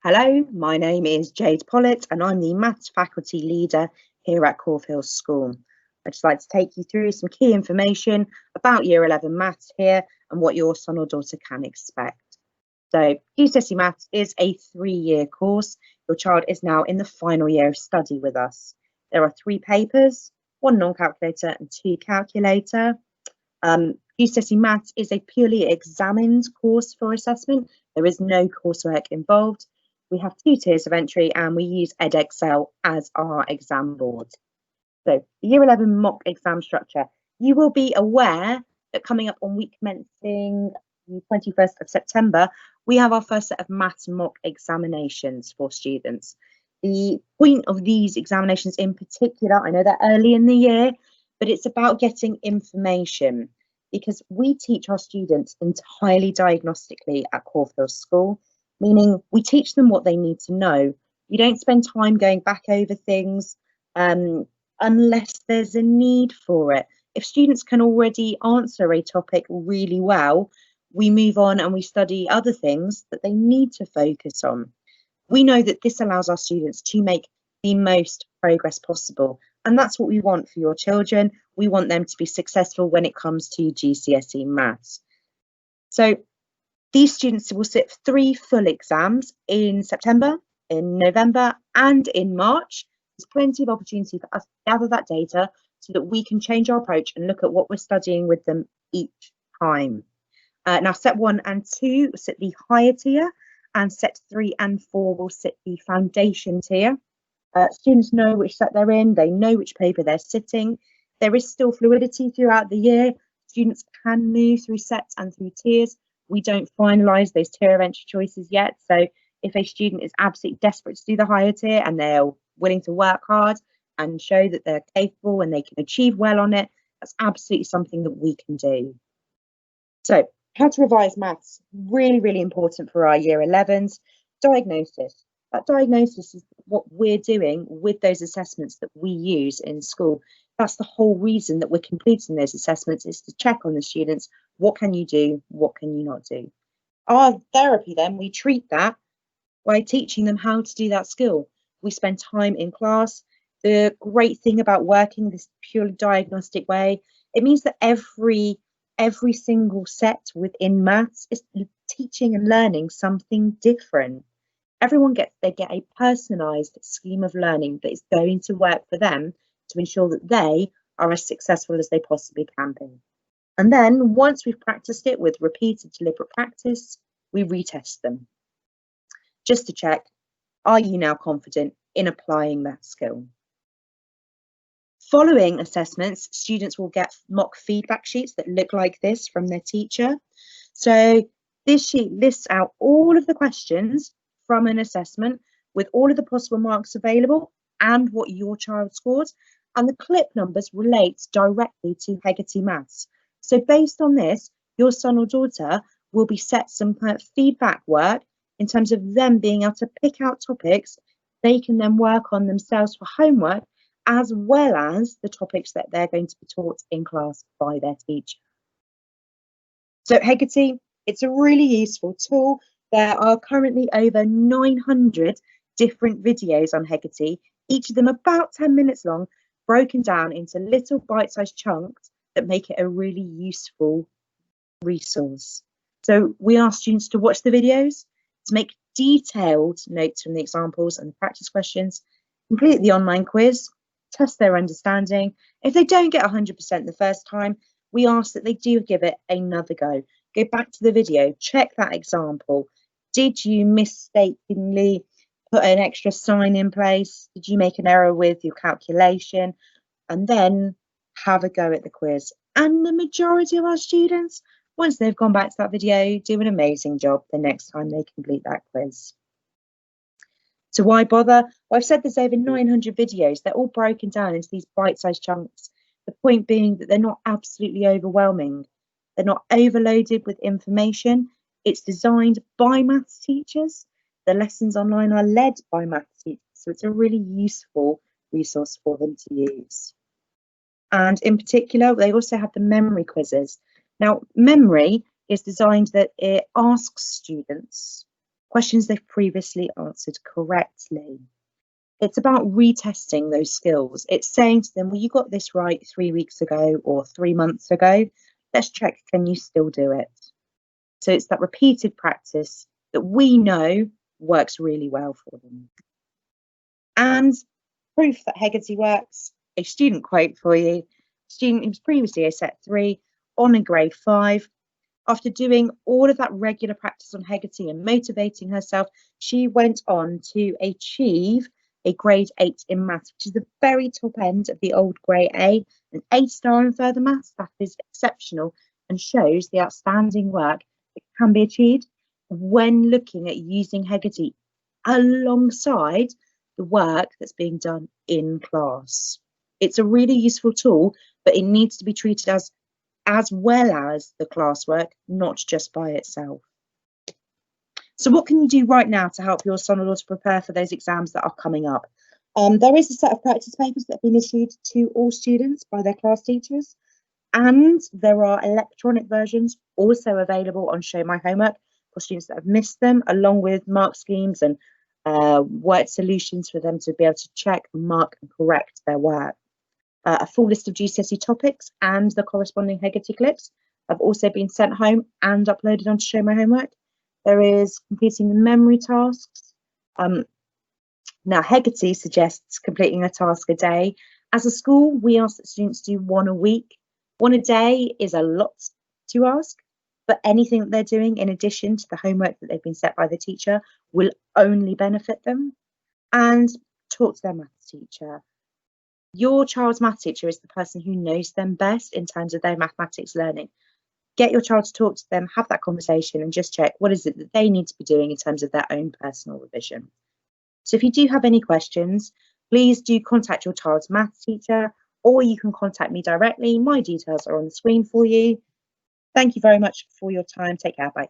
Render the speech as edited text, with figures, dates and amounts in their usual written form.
Hello, my name is Jade Pollitt and I'm the Maths Faculty Leader here at Caulfield School. I'd just like to take you through some key information about Year 11 Maths here and what your son or daughter can expect. So GCSE Maths is a 3-year course. Your child is now in the final year of study with us. There are 3 papers, 1 non-calculator and 2 calculator. GCSE Maths is a purely examined course for assessment. There is no coursework involved. We have 2 tiers of entry and we use Edexcel as our exam board. So the Year 11 mock exam structure. You will be aware that coming up on week commencing the 21st of September, we have our first set of maths mock examinations for students. The point of these examinations in particular, I know they're early in the year, but it's about getting information because we teach our students entirely diagnostically at Caulfield School, meaning we teach them what they need to know. You don't spend time going back over things unless there's a need for it. If students can already answer a topic really well, we move on and we study other things that they need to focus on. We know that this allows our students to make the most progress possible. And that's what we want for your children. We want them to be successful when it comes to GCSE Maths. So these students will sit 3 full exams in September, in November, and in March. There's plenty of opportunity for us to gather that data so that we can change our approach and look at what we're studying with them each time. Now, set 1 and 2 will sit the higher tier, and set 3 and 4 will sit the foundation tier. Students know which set they're in, they know which paper they're sitting. There is still fluidity throughout the year. Students can move through sets and through tiers. We don't finalise those tier of entry choices yet. So if a student is absolutely desperate to do the higher tier and they're willing to work hard and show that they're capable and they can achieve well on it, that's absolutely something that we can do. So how to revise maths, really, really important for our year 11s. Diagnosis. That diagnosis is what we're doing with those assessments that we use in school. That's the whole reason that we're completing those assessments, is to check on the students. What can you do? What can you not do? Our therapy then, we treat that by teaching them how to do that skill. We spend time in class. The great thing about working this purely diagnostic way, it means that every single set within maths is teaching and learning something different. Everyone get a personalised scheme of learning that is going to work for them to ensure that they are as successful as they possibly can be. And then once we've practiced it with repeated deliberate practice, we retest them just to check, are you now confident in applying that skill? Following assessments, students will get mock feedback sheets that look like this from their teacher. So this sheet lists out all of the questions from an assessment with all of the possible marks available and what your child scored, and the clip numbers relate directly to Hecate Maths. So based on this, your son or daughter will be set some kind of feedback work in terms of them being able to pick out topics they can then work on themselves for homework, as well as the topics that they're going to be taught in class by their teacher. So Hecate, it's a really useful tool. There are currently over 900 different videos on Hecate, each of them about 10 minutes long, broken down into little bite-sized chunks that make it a really useful resource. So we ask students to watch the videos, to make detailed notes from the examples and the practice questions, complete the online quiz, test their understanding. If they don't get 100% the first time, we ask that they do give it another go. Go back to the video, check that example. Did you mistakenly put an extra sign in place? Did you make an error with your calculation? And then have a go at the quiz. And the majority of our students, once they've gone back to that video, do an amazing job the next time they complete that quiz. So why bother? Well, I've said there's over 900 videos. They're all broken down into these bite-sized chunks. The point being that they're not absolutely overwhelming. They're not overloaded with information. It's designed by maths teachers. The lessons online are led by maths teachers. So it's a really useful resource for them to use. And in particular, they also have the memory quizzes. Now, memory is designed that it asks students questions they've previously answered correctly. It's about retesting those skills. It's saying to them, well, you got this right 3 weeks ago or 3 months ago. Let's check, can you still do it? So it's that repeated practice that we know works really well for them. And proof that Hecate works, a student quote for you. Student who was previously a set 3 on a grade 5. After doing all of that regular practice on Hecate and motivating herself, she went on to achieve a grade 8 in maths, which is the very top end of the old grade A. An A-star in further maths, that is exceptional and shows the outstanding work that can be achieved when looking at using Hecate alongside the work that's being done in class. It's a really useful tool, but it needs to be treated as well as the classwork, not just by itself. So what can you do right now to help your son or daughter prepare for those exams that are coming up? There is a set of practice papers that have been issued to all students by their class teachers, and there are electronic versions also available on Show My Homework for students that have missed them, along with mark schemes and word solutions for them to be able to check, mark and correct their work. A full list of GCSE topics and the corresponding Hecate clips have also been sent home and uploaded onto Show My Homework. There is completing the memory tasks. Now, Hecate suggests completing a task a day. As a school, we ask that students do 1 a week. 1 a day is a lot to ask, but anything that they're doing in addition to the homework that they've been set by the teacher will only benefit them. And talk to their maths teacher. Your child's maths teacher is the person who knows them best in terms of their mathematics learning. Get your child to talk to them, have that conversation and just check what is it that they need to be doing in terms of their own personal revision. So if you do have any questions, please do contact your child's maths teacher, or you can contact me directly. My details are on the screen for you. Thank you very much for your time. Take care. Bye.